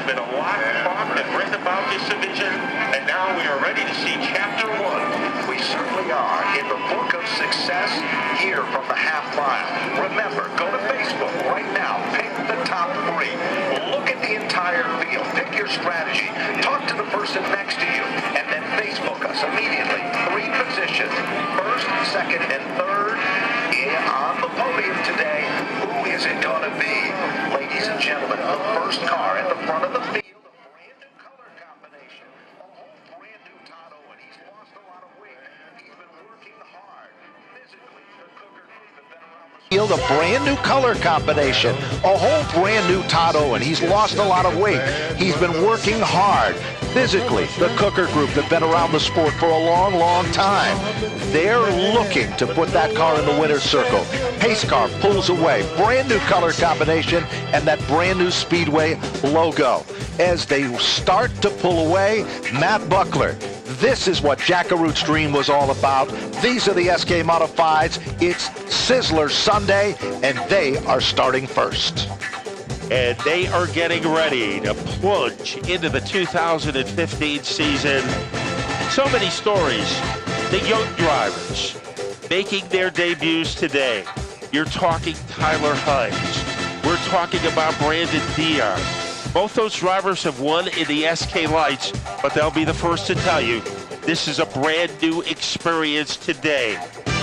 There's been a lot talked and written about this division, and now we are ready to see Chapter 1. We certainly are in the book of success here from the half mile. Remember, go to Facebook right now. Pick the top 3. Look at the entire field. Pick your strategy. Talk to the person next to you, and then Facebook us immediately. 3 positions, first, second, and third. On the podium today, who is it going to be? Ladies and gentlemen, the first car at the front of the field, a brand new color combination. A whole brand new Todd Owen. He's lost a lot of weight. He's been working hard. Physically, the Cougar group have been around the field, a brand new color combination. A whole brand new Todd Owen. He's lost a lot of weight. He's been working hard. Physically, the Cooker Group have been around the sport for a long, long time. They're looking to put that car in the winner's circle. Pace car pulls away. Brand new color combination and that brand new Speedway logo. As they start to pull away, Matt Buckler. This is what Jackaroot's dream was all about. These are the SK Modifieds. It's Sizzler Sunday, and they are starting first. And they are getting ready to plunge into the 2015 season. So many stories. The young drivers making their debuts today. You're talking Tyler Hines. We're talking about Brandon Dion. Both those drivers have won in the SK Lights, but they'll be the first to tell you this is a brand new experience today.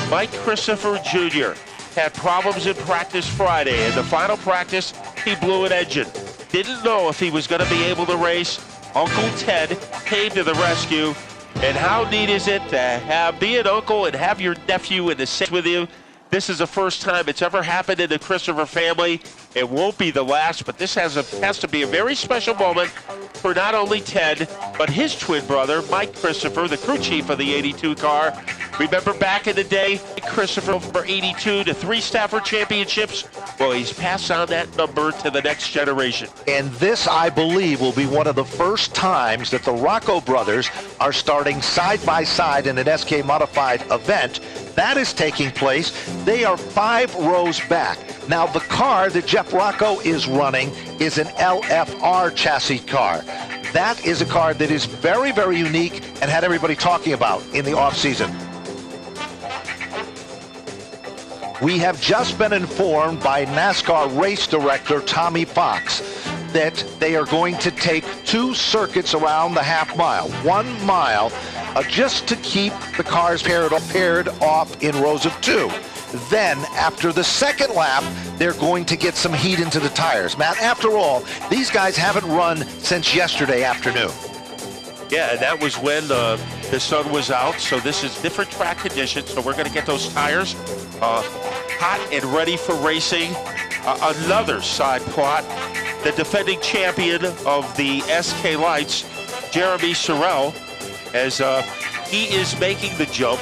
Mike Christopher Jr. had problems in practice Friday. In the final practice, he blew an engine. Didn't know if he was going to be able to race. Uncle Ted came to the rescue. And how neat is it to be an uncle and have your nephew in the same with you? This is the first time it's ever happened in the Christopher family. It won't be the last, but this has to be a very special moment for not only Ted, but his twin brother, Mike Christopher, the crew chief of the 82 car. Remember back in the day, Christopher for 82 to 3 Stafford championships? Well, he's passed on that number to the next generation. And this, I believe, will be one of the first times that the Rocco brothers are starting side by side in an SK Modified event. That is taking place. They are 5 rows back. Now, the car that Jeff Rocco is running is an LFR chassis car. That is a car that is very, very unique and had everybody talking about in the off-season. We have just been informed by NASCAR race director Tommy Fox that they are going to take 2 circuits around the half mile, 1 mile, just to keep the cars paired off in rows of 2. Then, after the second lap, they're going to get some heat into the tires. Matt, after all, these guys haven't run since yesterday afternoon. Yeah, and that was when the sun was out, so this is different track conditions, so we're going to get those tires hot and ready for racing. Another side plot, the defending champion of the SK Lights, Jeremy Sorrell, as he is making the jump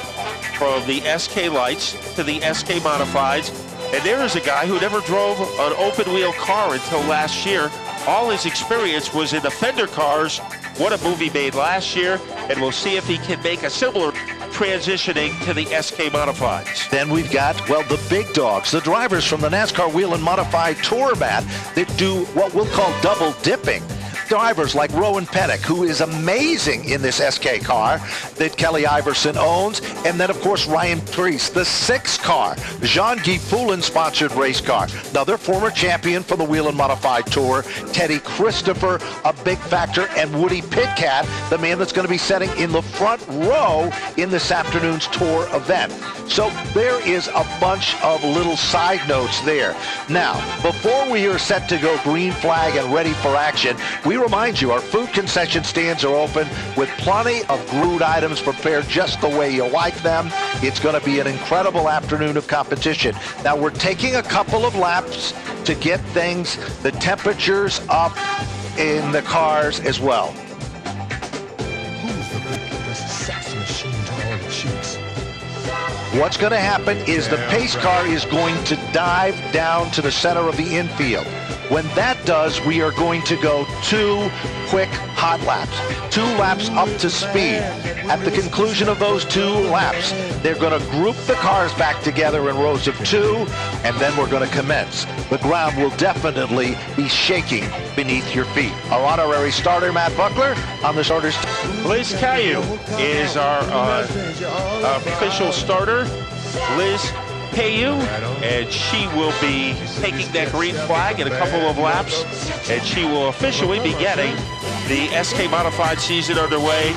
from the SK Lights to the SK Modifieds. And there is a guy who never drove an open-wheel car until last year. All his experience was in the fender cars. What a move he made last year, and we'll see if he can make a similar transitioning to the SK Modifieds. Then we've got, well, the big dogs, the drivers from the NASCAR Wheel and Modified Tour, Matt, that do what we'll call double dipping. Drivers like Rowan Pennick, who is amazing in this SK car that Kelly Iverson owns, and then, of course, Ryan Preece, the 6 car, Jean-Guy Poulin-sponsored race car. Another former champion for the Wheel and Modified Tour, Teddy Christopher, a big factor, and Woody Pitcat, the man that's going to be sitting in the front row in this afternoon's tour event. So there is a bunch of little side notes there. Now, before we are set to go green flag and ready for action, we remind you our food concession stands are open with plenty of food items prepared just the way you like them. It's going to be an incredible afternoon of competition. Now, we're taking a couple of laps to get the temperatures up in the cars as well. Who's the biggest sex machine to all the chicks? What's going to happen is the pace car is going to dive down to the center of the infield. When that does, we are going to go 2 quick hot laps, 2 laps up to speed. At the conclusion of those 2 laps, they're going to group the cars back together in rows of 2, and then we're going to commence. The ground will definitely be shaking beneath your feet. Our honorary starter, Matt Buckler, on the starters. Liz Caillou is our official starter. Liz Caillou, and she will be taking that green flag in a couple of laps, and she will officially be getting the SK Modified season underway.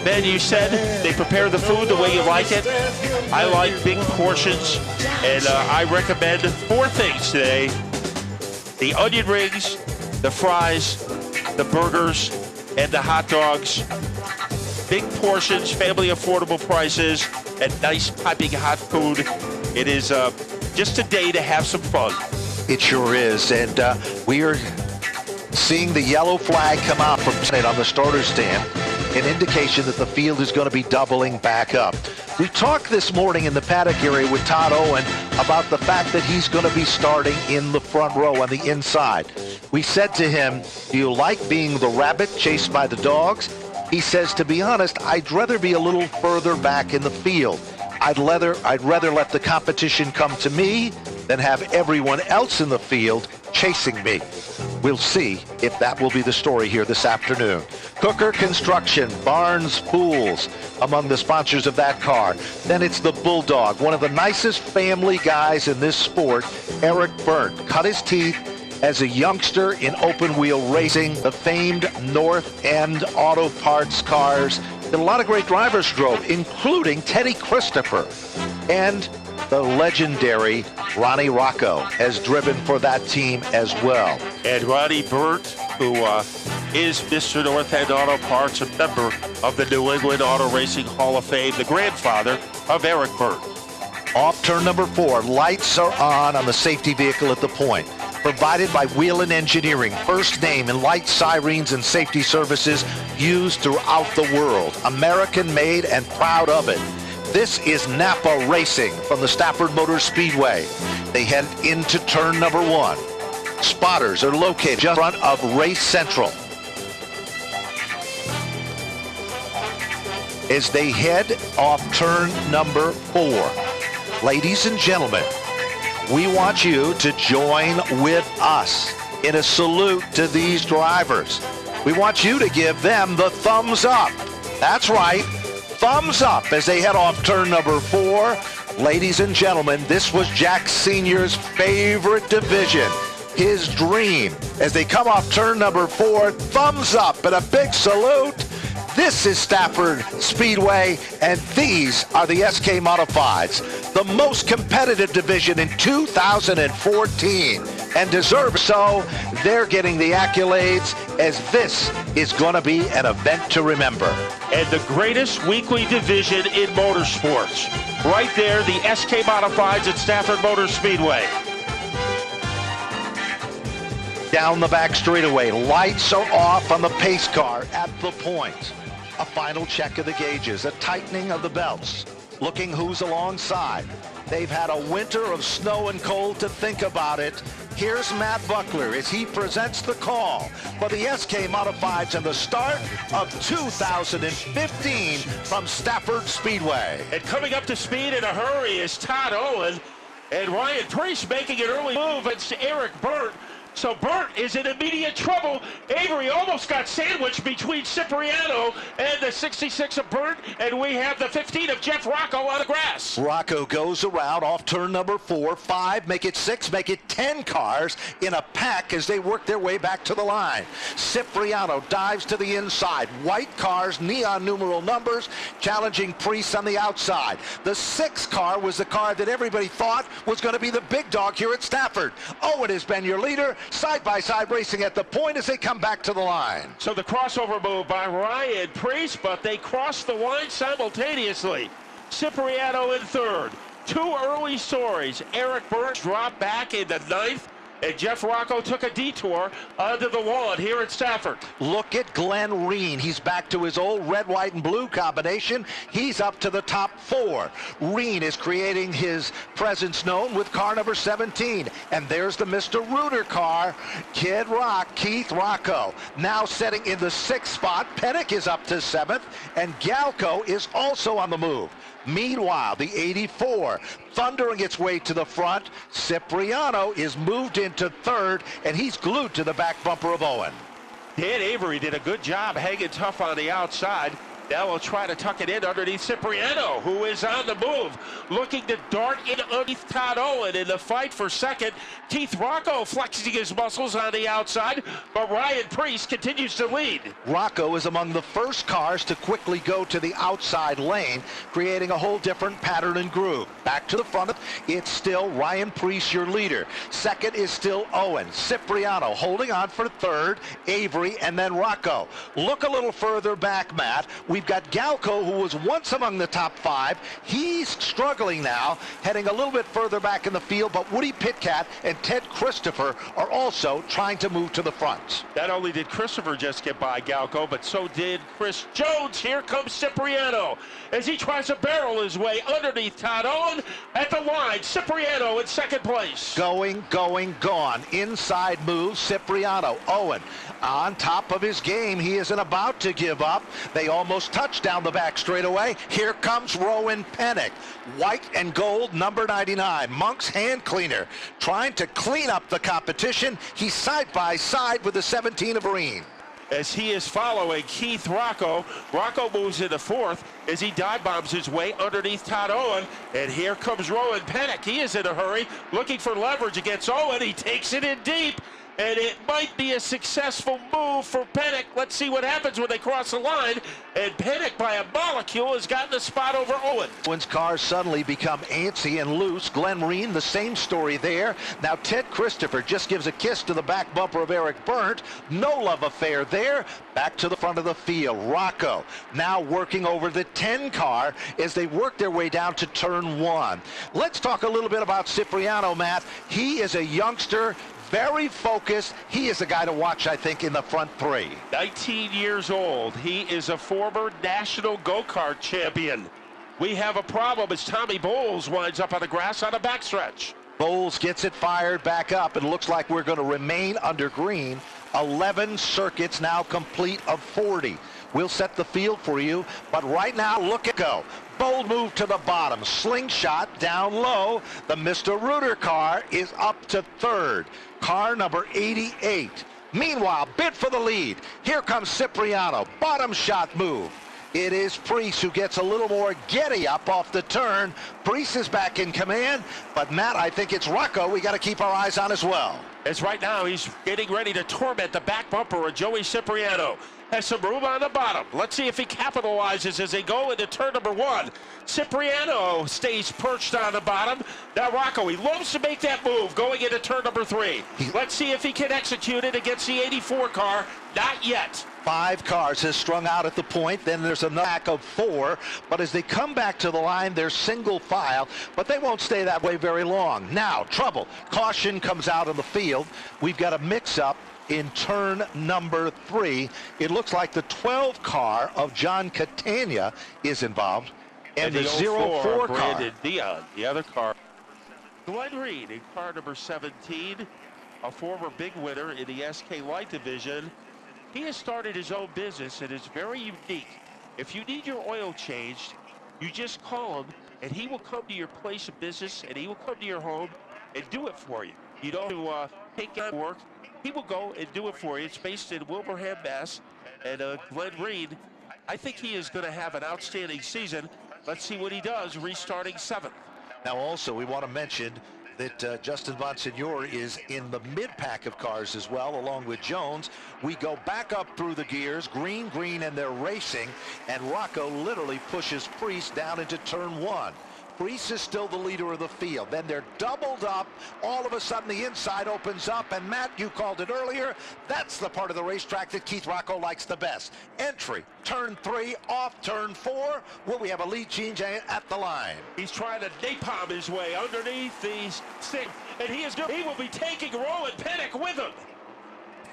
Ben, you said they prepare the food the way you like it. I like big portions, and I recommend 4 things today: the onion rings, the fries, the burgers, and the hot dogs. Big portions, family affordable prices, and nice piping hot food. It is just a day to have some fun. It sure is, and we are seeing the yellow flag come out from tonight on the starter stand, an indication that the field is going to be doubling back up. We talked this morning in the paddock area with Todd Owen about the fact that he's going to be starting in the front row on the inside. We said to him, do you like being the rabbit chased by the dogs? He says, to be honest, I'd rather be a little further back in the field. I'd rather let the competition come to me than have everyone else in the field chasing me. We'll see if that will be the story here this afternoon. Cooker Construction, Barnes Pools, among the sponsors of that car. Then it's the Bulldog, one of the nicest family guys in this sport, Eric Burt, cut his teeth as a youngster in open-wheel racing, the famed North End Auto Parts cars that a lot of great drivers drove, including Teddy Christopher. And the legendary Ronnie Rocco has driven for that team as well. And Ronnie Burt, who is Mr. North End Auto Parts, a member of the New England Auto Racing Hall of Fame, the grandfather of Eric Burt. Off turn number 4, lights are on the safety vehicle at the point. Provided by Whelan Engineering, first name in light sirens and safety services used throughout the world. American made and proud of it. This is Napa Racing from the Stafford Motor Speedway. They head into turn number 1. Spotters are located just in front of Race Central. As they head off turn number 4, ladies and gentlemen, we want you to join with us in a salute to these drivers. We want you to give them the thumbs up. That's right, thumbs up as they head off turn number 4. Ladies and gentlemen, this was Jack Sr.'s favorite division, his dream. As they come off turn number 4, thumbs up and a big salute. This is Stafford Speedway, and these are the SK Modifieds, the most competitive division in 2014, and deserve so. They're getting the accolades, as this is going to be an event to remember. And the greatest weekly division in motorsports. Right there, the SK Modifieds at Stafford Motor Speedway. Down the back straightaway, lights are off on the pace car at the point. A final check of the gauges, a tightening of the belts, looking who's alongside. They've had a winter of snow and cold to think about it. Here's Matt Buckler as he presents the call for the SK Modifieds and the start of 2015 from Stafford Speedway. And coming up to speed in a hurry is Todd Owen, and Ryan Priest making an early move. It's Eric Burt. So Burt is in immediate trouble. Avery almost got sandwiched between Cipriano and the 66 of Burt, and we have the 15 of Jeff Rocco on the grass. Rocco goes around off turn number 4, 5, make it 6, make it 10 cars in a pack as they work their way back to the line. Cipriano dives to the inside. White cars, neon numeral numbers, challenging Priest on the outside. The 6 car was the car that everybody thought was going to be the big dog here at Stafford. Owen has been your leader. Side-by-side racing at the point as they come back to the line. So the crossover move by Ryan Priest, but they cross the line simultaneously. Cipriano in third. 2 early stories. Eric Burt dropped back in the 9th. and Jeff Rocco took a detour onto the lawn here at Stafford. Look at Glenn Reen. He's back to his old red, white, and blue combination. He's up to the top 4. Reen is creating his presence known with car number 17. And there's the Mr. Rooter car, Kid Rock, Keith Rocco. Now setting in the 6th spot. Pennick is up to 7th, and Galco is also on the move. Meanwhile, the 84, thundering its way to the front. Cipriano is moved into 3rd, and he's glued to the back bumper of Owen. Dan Avery did a good job hanging tough on the outside. Now we'll try to tuck it in underneath Cipriano, who is on the move, looking to dart in underneath Todd Owen in the fight for 2nd. Keith Rocco flexing his muscles on the outside, but Ryan Priest continues to lead. Rocco is among the first cars to quickly go to the outside lane, creating a whole different pattern and groove. Back to the front, it's still Ryan Priest, your leader. 2nd is still Owen. Cipriano holding on for 3rd, Avery, and then Rocco. Look a little further back, Matt. We've got Galco, who was once among the top 5. He's struggling now, heading a little bit further back in the field, but Woody Pitcat and Ted Christopher are also trying to move to the front. Not only did Christopher just get by Galco, but so did Chris Jones. Here comes Cipriano as he tries to barrel his way underneath Todd Owen at the line. Cipriano in 2nd place. Going, gone. Inside moves Cipriano. Owen on top of his game. He isn't about to give up. They almost touched down the back straightaway. Here comes Rowan Pennick. White and gold, number 99. Monk's hand cleaner. Trying to clean up the competition. He's side by side with the 17 of Reen. As he is following Keith Rocco. Rocco moves into 4th as he dive bombs his way underneath Todd Owen. And here comes Rowan Pennick. He is in a hurry, looking for leverage against Owen. He takes it in deep, and it might be a successful move for Pennick. Let's see what happens when they cross the line. And Pennick, by a molecule, has gotten the spot over Owen. Owen's cars suddenly become antsy and loose. Glenn Reen, the same story there. Now Ted Christopher just gives a kiss to the back bumper of Eric Berndt. No love affair there. Back to the front of the field. Rocco now working over the 10 car as they work their way down to turn 1. Let's talk a little bit about Cipriano, Matt. He is a youngster, very focused. He is a guy to watch, I think, in the front 3. 19 years old. He is a former national go-kart champion. We have a problem as Tommy Bowles winds up on the grass on a backstretch. Bowles gets it fired back up. It looks like we're going to remain under green. 11 circuits now complete of 40. We'll set the field for you, but right now, look at go. Bold move to the bottom. Slingshot down low. The Mr. Rooter car is up to 3rd. Car number 88. Meanwhile, bid for the lead. Here comes Cipriano. Bottom shot move. It is Priest who gets a little more giddy up off the turn. Priest is back in command, but Matt, I think it's Rocco we got to keep our eyes on as well. As right now he's getting ready to torment the back bumper of Joey Cipriano. Has some room on the bottom. Let's see if he capitalizes as they go into turn number 1. Cipriano stays perched on the bottom. Now Rocco, he loves to make that move going into turn number 3. Let's see if he can execute it against the 84 car. Not yet. 5 cars has strung out at the point. Then there's a pack of 4. But as they come back to the line, they're single file. But they won't stay that way very long. Now, trouble. Caution comes out of the field. We've got a mix-up in turn number 3. It looks like the 12 car of John Catania is involved. And the 04 car. Brandon Dion, the other car. Glenn Reed in car number 17, a former big winner in the SK Light division. He has started his own business and is very unique. If you need your oil changed, you just call him and he will come to your place of business and he will come to your home and do it for you. You don't have to take on work. He will go and do it for you. It's based in Wilbraham, Mass. And Glenn Reed, I think he is going to have an outstanding season. Let's see what he does, restarting 7th. Now also, we want to mention that Justin Bonsignore is in the mid-pack of cars as well, along with Jones. We go back up through the gears, green, and they're racing, and Rocco literally pushes Priest down into turn 1. Priest is still the leader of the field. Then they're doubled up. All of a sudden, the inside opens up. And Matt, you called it earlier. That's the part of the racetrack that Keith Rocco likes the best. Entry, turn 3, off turn 4. Will we have a lead change at the line? He's trying to napalm his way underneath these six, and he will be taking Rowan Pennock with him.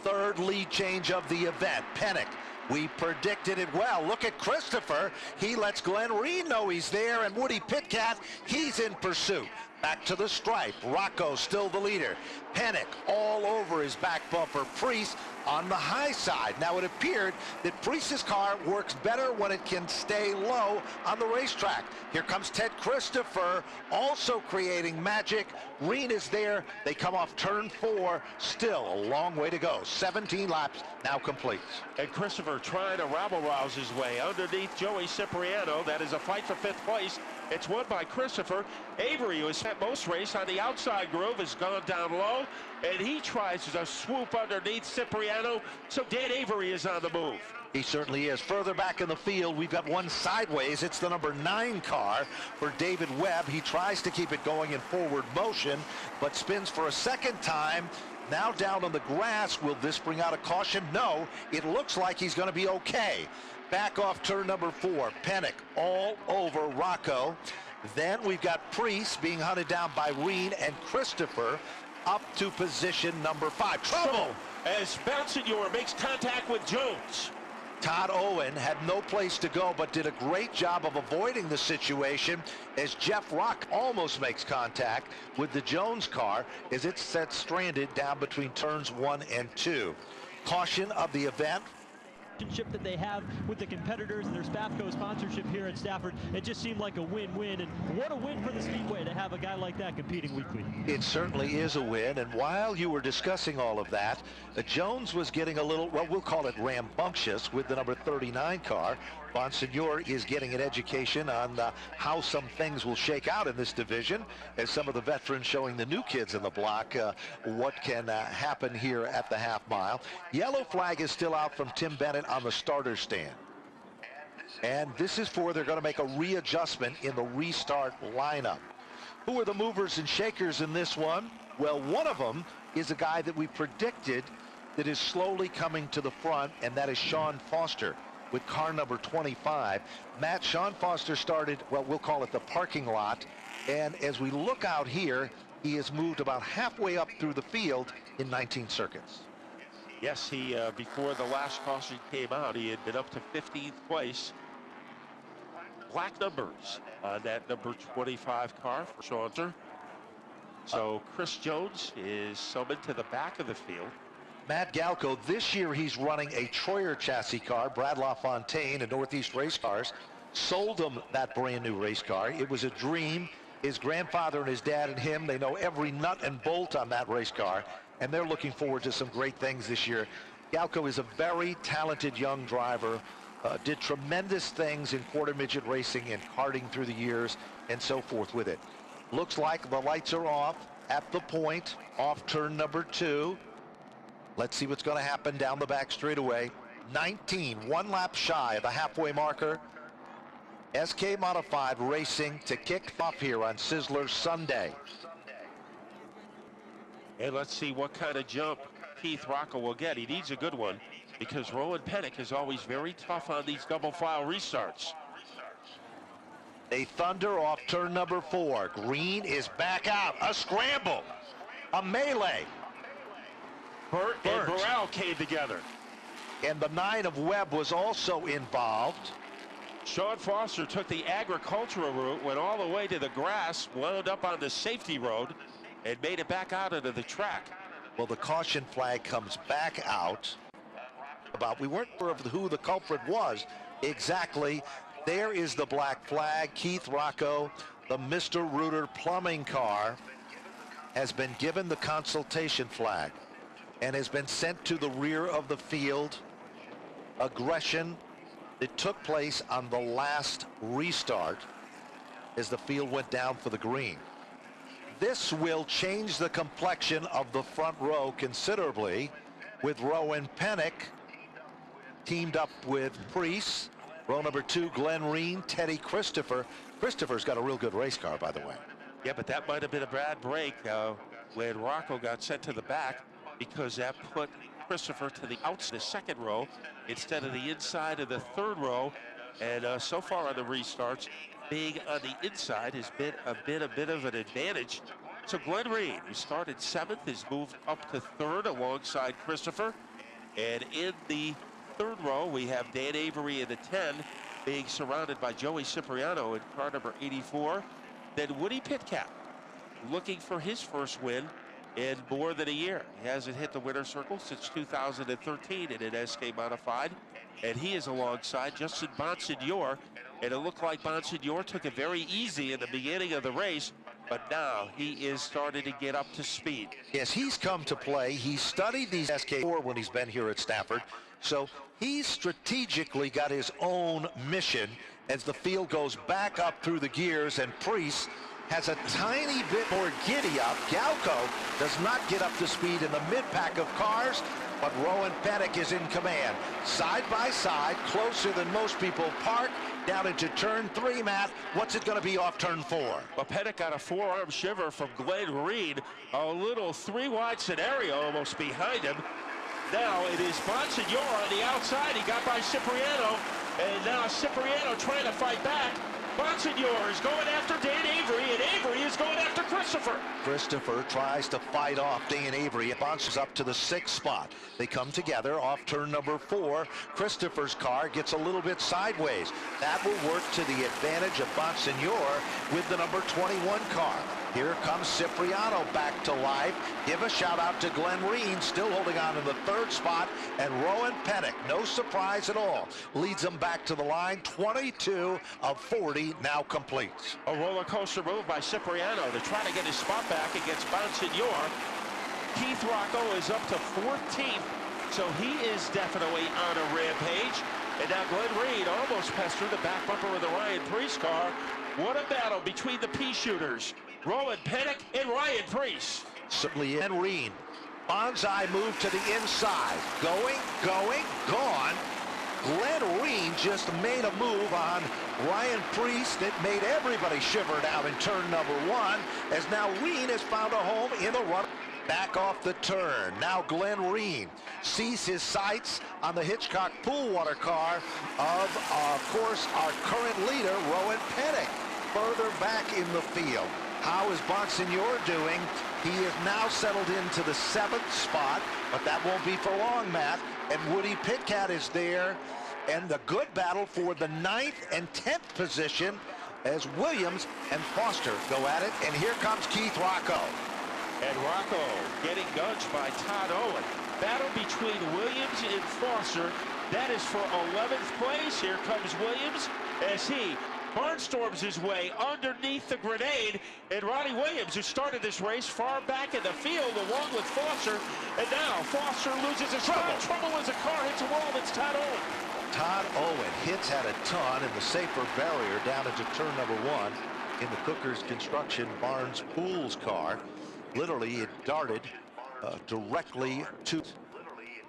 Third lead change of the event. Pennock. We predicted it well. Look at Christopher. He lets Glenn Reed know he's there, and Woody Pitcat, he's in pursuit. Back to the stripe. Rocco still the leader. Pennock all over his back bumper. Priest on the high side. Now it appeared that Priest's car works better when it can stay low on the racetrack. Here comes Ted Christopher, also creating magic. Reen is there. They come off turn 4. Still a long way to go. 17 laps now complete. And Christopher trying to rabble-rouse his way underneath Joey Cipriano. That is a fight for 5th place. It's won by Christopher. Avery, who has spent most race on the outside groove, has gone down low, and he tries to swoop underneath Cipriano, so Dan Avery is on the move. He certainly is. Further back in the field, we've got one sideways. It's the number 9 car for David Webb. He tries to keep it going in forward motion, but spins for a second time. Now down on the grass. Will this bring out a caution? No. It looks like he's going to be okay. Back off turn number 4. Pennock all over Rocco. Then we've got Priest being hunted down by Reen and Christopher up to position number 5. Trouble! As Balsignor makes contact with Jones. Todd Owen had no place to go, but did a great job of avoiding the situation as Jeff Rock almost makes contact with the Jones car as it sets stranded down between turns 1 and 2. Caution of the event. That they have with the competitors and their Spafco sponsorship here at Stafford, it just seemed like a win-win, and what a win for the Speedway to have a guy like that competing weekly. It certainly is a win, and while you were discussing all of that, Jones was getting a little, well, we'll call it rambunctious with the number 39 car. Bonsignor is getting an education on how some things will shake out in this division, as some of the veterans showing the new kids in the block what can happen here at the half mile. Yellow flag is still out from Tim Bennett on the starter stand. And this is for, they're going to make a readjustment in the restart lineup. Who are the movers and shakers in this one? Well, one of them is a guy that we predicted that is slowly coming to the front, and that is Sean Foster with car number 25. Matt, Sean Foster started, well, we'll call it the parking lot. And as we look out here, he has moved about halfway up through the field in 19 circuits. Yes, he before the last caution came out, he had been up to 15th place. Black numbers on that number 25 car for Saunter. So Chris Jones is summoned to the back of the field. Matt Galco, this year he's running a Troyer chassis car. Brad LaFontaine and Northeast Race Cars sold him that brand new race car. It was a dream. His grandfather and his dad and him, they know every nut and bolt on that race car, and they're looking forward to some great things this year. Galco is a very talented young driver, did tremendous things in quarter midget racing and karting through the years and so forth with it. Looks like the lights are off at the point, off turn number 2. Let's see what's going to happen down the back straightaway. 19, 1 lap shy of the halfway marker. SK Modified racing to kick off here on Sizzler Sunday. And let's see what kind of jump Keith Rocco will get. He needs a good one because Rowan Pennock is always very tough on these double file restarts. They thunder off turn number 4. Green is back out. A scramble. A melee. Burt and Burrell came together. And the 9 of Webb was also involved. Sean Foster took the agricultural route, went all the way to the grass, wound up on the safety road, and made it back out into the track. Well, the caution flag comes back out. We weren't sure of who the culprit was exactly. There is the black flag. Keith Rocco, the Mr. Reuter plumbing car, has been given the consultation flag and has been sent to the rear of the field. Aggression that took place on the last restart as the field went down for the green. This will change the complexion of the front row considerably, with Rowan Pennock teamed up with Priest Row number 2, Glenn Reen, Teddy Christopher. Christopher's got a real good race car, by the way. Yeah, but that might have been a bad break when Rocco got sent to the back, because that put Christopher to the outside of the second row instead of the inside of the third row. And so far on the restarts, being on the inside has been a bit of an advantage. So Glenn Reed, who started 7th, has moved up to 3rd alongside Christopher. And in the third row, we have Dan Avery in the 10, being surrounded by Joey Cipriano in car number 84. Then Woody Pitcat, looking for his first win in more than a year. He hasn't hit the winner's circle since 2013 in an SK Modified. And he is alongside Justin Bonsignor. And it looked like Bonsignor took it very easy in the beginning of the race, but now he is starting to get up to speed. Yes, he's come to play. He's studied these SK4 when he's been here at Stafford. So he's strategically got his own mission as the field goes back up through the gears, and Priest has a tiny bit more giddy up. Galco does not get up to speed in the mid-pack of cars, but Rowan Pettick is in command. Side by side, closer than most people park, down into turn 3, Matt. What's it going to be off turn 4? Well, Pettick got a forearm shiver from Glenn Reed. A little 3-wide scenario almost behind him. Now it is Bonsignor on the outside. He got by Cipriano, and now Cipriano trying to fight back. Bonsignor is going after Dan Avery, and Avery is going after Christopher. Christopher tries to fight off Dan Avery. It bounces up to the 6th spot. They come together off turn number 4. Christopher's car gets a little bit sideways. That will work to the advantage of Bonsignor with the number 21 car. Here comes Cipriano back to life. Give a shout out to Glenn Reen, still holding on to the 3rd spot, and Rowan Pettick, no surprise at all, leads them back to the line. 22 of 40 now completes. A roller coaster move by Cipriano to try to get his spot back against Bonsignor. Keith Rocco is up to 14th, so he is definitely on a rampage. And now Glenn Reed almost pestered the back bumper of the Ryan Priest car. What a battle between the pea shooters, Rowan Pettick and Ryan Priest. Certainly in Reen. Bonsai move to the inside. Going, gone. Glenn Reen just made a move on Ryan Priest that made everybody shiver down in turn number 1, as now Reen has found a home in the run. Back off the turn. Now Glenn Reen sees his sights on the Hitchcock pool water car of course, our current leader, Rowan Pettick, further back in the field. How is Bonsignor doing? He is now settled into the 7th spot, but that won't be for long, Matt. And Woody Pitcat is there, and the good battle for the 9th and 10th position as Williams and Foster go at it. And here comes Keith Rocco. And Rocco getting nudged by Todd Owen. Battle between Williams and Foster. That is for 11th place. Here comes Williams as he barnstorms his way underneath the grenade. And Ronnie Williams, who started this race far back in the field along with Foster. And now Foster loses his trouble as a car hits a wall. It's Todd Owen. Todd Owen hits at a ton in the safer barrier down into turn number 1 in the Cookers Construction Barnes Pools car. Literally, it darted directly to.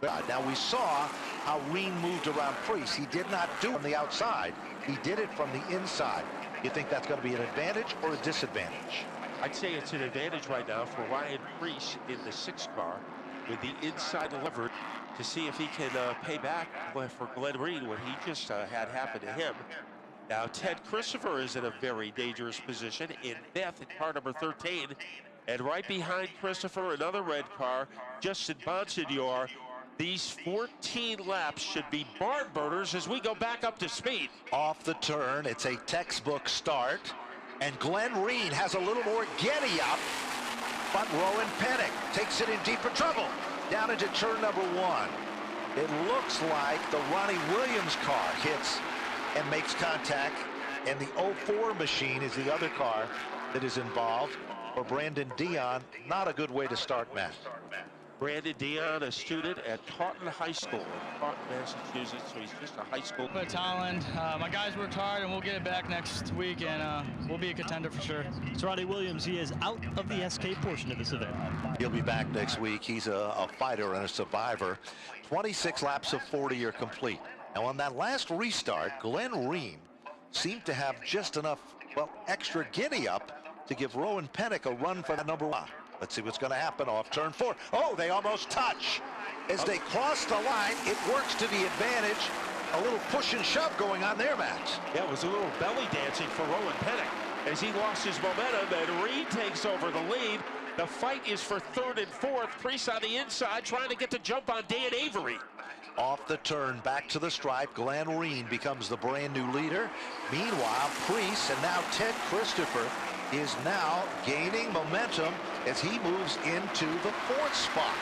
Now we saw how Reen moved around Priest. He did not do it on the outside. He did it from the inside. You think that's going to be an advantage or a disadvantage? I'd say it's an advantage right now for Ryan Priest in the 6th car with the inside lever to see if he can pay back for Glenn Reed what he just had happen to him. Now Ted Christopher is in a very dangerous position in 5th in car number 13. And right behind Christopher, another red car, Justin Bonsignor. These 14 laps should be barn burners as we go back up to speed. Off the turn, it's a textbook start. And Glenn Reen has a little more getty up, but Rowan Pettick takes it in deeper trouble. Down into turn number 1. It looks like the Ronnie Williams car hits and makes contact, and the 04 machine is the other car that is involved. For Brandon Dion, not a good way to start, Matt. Brandon Dion, a student at Taunton High School in Taunton, Massachusetts, so he's just a high school. But Holland, my guys worked hard, and we'll get it back next week, and we'll be a contender for sure. So Ronnie Williams, he is out of the SK portion of this event. He'll be back next week. He's a fighter and a survivor. 26 laps of 40 are complete. Now on that last restart, Glenn Reen seemed to have just enough, well, extra giddy up to give Rowan Pennick a run for that number 1. Let's see what's going to happen off turn 4. Oh, they almost touch. As they cross the line, it works to the advantage. A little push and shove going on there, Max. Yeah, it was a little belly dancing for Rowan Pennick as he lost his momentum, and Reed takes over the lead. The fight is for 3rd and 4th. Priest on the inside trying to get the jump on Dan Avery. Off the turn, back to the stripe, Glenn Reen becomes the brand new leader. Meanwhile, Priest and now Ted Christopher is now gaining momentum as he moves into the 4th spot.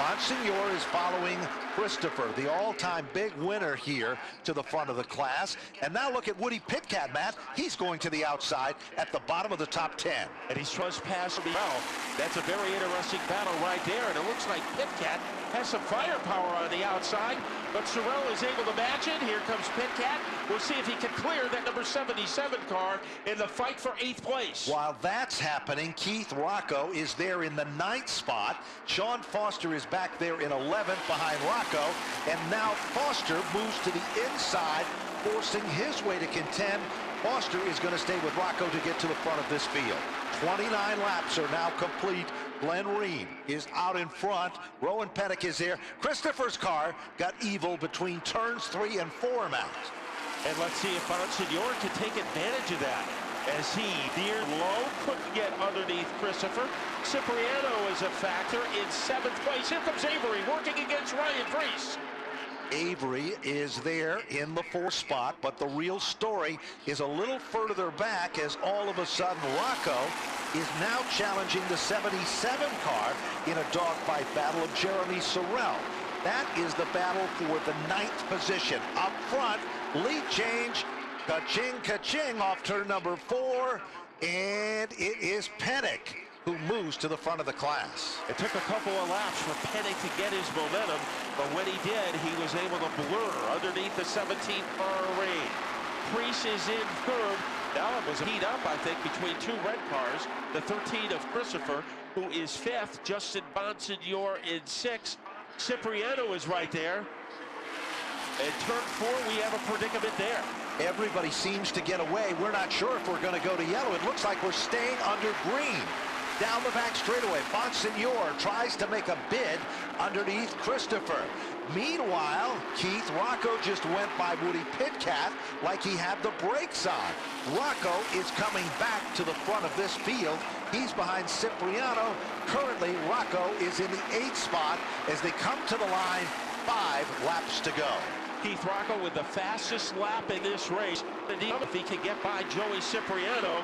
Monsignor is following Christopher, the all-time big winner here, to the front of the class. And now look at Woody Pitcat, Matt. He's going to the outside at the bottom of the top 10. And he's trespassed well. That's a very interesting battle right there. And it looks like Pitcat has some firepower on the outside, but Sorrell is able to match it. Here comes Pitcat. We'll see if he can clear that number 77 car in the fight for 8th place. While that's happening, Keith Rocco is there in the 9th spot. Sean Foster is back there in 11th behind Rocco, and now Foster moves to the inside, forcing his way to contend. Foster is going to stay with Rocco to get to the front of this field. 29 laps are now complete. Glenn Reen is out in front. Rowan Pennick is there. Christopher's car got evil between turns 3 and 4, Matt. And let's see if Monsignor can take advantage of that as he veered low, couldn't get underneath Christopher. Cipriano is a factor in 7th place. Here comes Avery working against Ryan Priest. Avery is there in the 4th spot, but the real story is a little further back as all of a sudden Rocco is now challenging the 77 car in a dogfight battle of Jeremy Sorrell. That is the battle for the 9th position. Up front, lead change, ka-ching, ka-ching off turn number 4, and it is Pennick who moves to the front of the class. It took a couple of laps for Pennick to get his momentum, but when he did, he was able to blur underneath the 17th car array. Priest is in 3rd. Now it was a heat up, I think, between 2 red cars. The 13 of Christopher, who is 5th. Justin Bonsignor in 6th. Cipriano is right there. And turn 4, we have a predicament there. Everybody seems to get away. We're not sure if we're going to go to yellow. It looks like we're staying under green. Down the back straightaway, Bonsignor tries to make a bid underneath Christopher. Meanwhile, Keith Rocco just went by Woody Pitcat like he had the brakes on. Rocco is coming back to the front of this field. He's behind Cipriano. Currently, Rocco is in the 8th spot as they come to the line. 5 laps to go. Keith Rocco with the fastest lap in this race. If he can get by Joey Cipriano.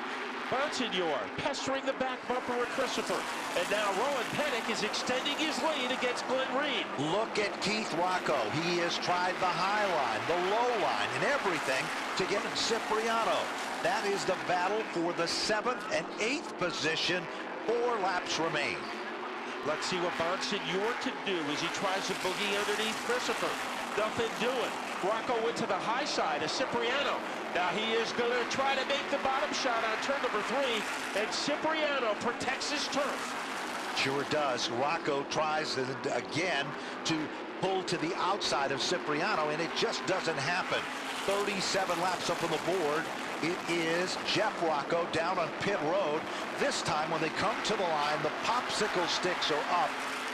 Bonsignor pestering the back bumper of Christopher. And now Rowan Pennick is extending his lead against Glenn Reed. Look at Keith Rocco. He has tried the high line, the low line, and everything to get Cipriano. That is the battle for the 7th and 8th position. 4 laps remain. Let's see what Bonsignor can do as he tries to boogie underneath Christopher. Nothing doing. Rocco went to the high side of Cipriano. Now he is going to try to make the bottom shot on turn number 3, and Cipriano protects his turf. Sure does. Rocco tries again to pull to the outside of Cipriano, and it just doesn't happen. 37 laps up on the board. It is Jeff Rocco down on pit road. This time when they come to the line, the popsicle sticks are up.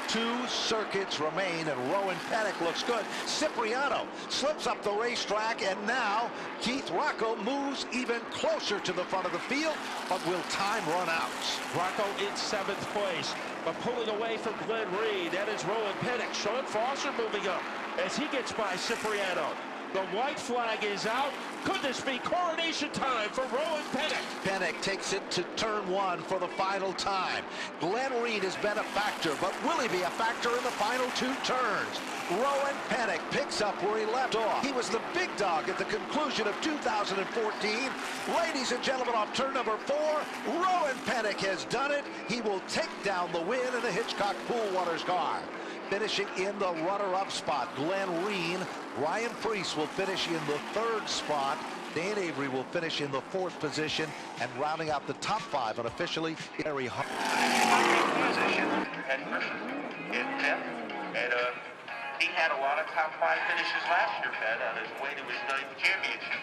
2 circuits remain, and Rowan Pennick looks good. Cipriano slips up the racetrack, and now Keith Rocco moves even closer to the front of the field, but will time run out? Rocco in 7th place, but pulling away from Glenn Reed. That is Rowan Pennick. Sean Foster moving up as he gets by Cipriano. The white flag is out. Could this be coronation time for Rowan Pennick? Pennick takes it to turn 1 for the final time. Glenn Reed has been a factor, but will he be a factor in the final 2 turns? Rowan Pennick picks up where he left off. He was the big dog at the conclusion of 2014. Ladies and gentlemen, off turn number 4, Rowan Pennick has done it. He will take down the win in the Hitchcock Pool Waters car. Finishing in the runner-up spot, Glenn Reen. Ryan Priest will finish in the 3rd spot. Dan Avery will finish in the 4th position, and rounding out the top 5 unofficially, Harry Hart. Position in 10th, and He had a lot of top 5 finishes last year, Fed, on his way to his 9th championship.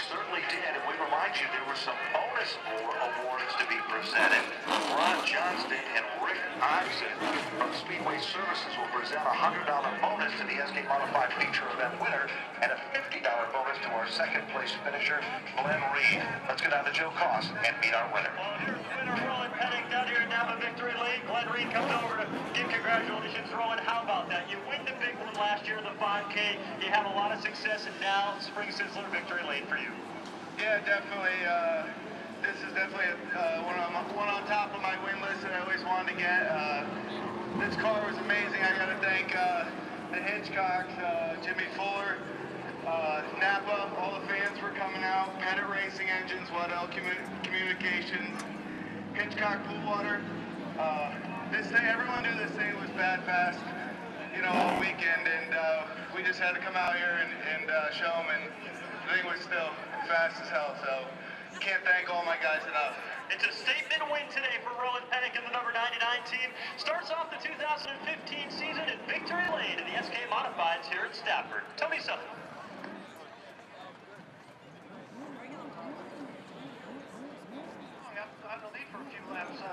Certainly did, and we remind you there were some bonus awards to be presented. Ron Johnston and Rick Eisen from Speedway Services will present a $100 bonus to the SK Modified Feature Event winner and a $50 bonus to our second place finisher, Glenn Reed. Let's go down to Joe Koss and meet our winner. Well, here's the winner, Rowan Pettick, down here in Napa Victory Lane. Glenn Reed comes over to give congratulations, Rowan. How about that? You win the big one last year, the 5K. You have a lot of success, and now Spring Sizzler Victory Lane for you. Yeah, definitely. This is definitely one on top of my win list that I always wanted to get. This car was amazing. I got to thank the Hitchcocks, Jimmy Fuller, Napa. All the fans were coming out. Pettit Racing Engines, Waddell Communications, Hitchcock Pool Water. This thing, everyone knew this thing was bad fast, you know, all weekend, and we just had to come out here and show them, and the thing was still fast as hell, so can't thank all my guys enough. It's a statement win today for Rowan Pettick and the number 99 team. Starts off the 2015 season in Victory Lane in the SK Modifieds here at Stafford. Tell me something. I'm the lead for a few laps.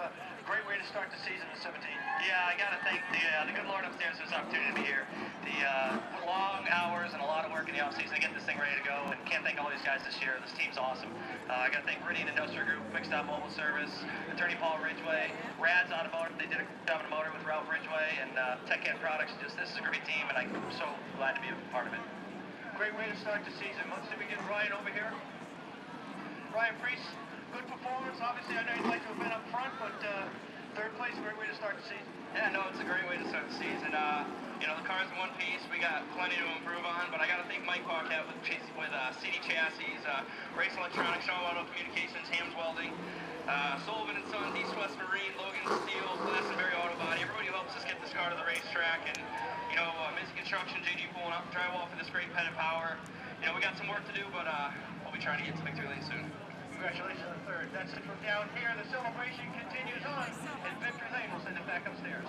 Great way to start the season in 17. Yeah, I got to thank the good Lord upstairs for this opportunity to be here. The long hours and a lot of work in the offseason to get this thing ready to go, and can't thank all these guys this year. This team's awesome. I got to thank Meridian Industrial Group, Quick Stop Mobile Service, Attorney Paul Ridgway, Rad's Automotive. They did a job in the motor with Ralph Ridgway, and Tech Cat Products. Just this is a great team, and I'm so glad to be a part of it. Great way to start the season. Let's see if we get Ryan over here. Ryan Priest, good performance. Obviously, I know you'd like to have been up front, but third place, great way to start the season. Yeah, no, it's a great way to start the season. You know, the car's in one piece. We got plenty to improve on, but I got to thank Mike Paquette with CD Chassis, Race Electronics, Sean Auto Communications, Hams Welding, Sullivan & Sons, East West Marine, Logan Steel, Glastonbury Auto Body. Everybody who helps us get this car to the racetrack, and, you know, Missy Construction, JD pulling up drywall for this great Pettit Power. You know, we got some work to do, but we'll be trying to get to Victory Lane soon. Congratulations on the third. That's it from down here. The celebration continues on, and Victory Lane will send it back upstairs.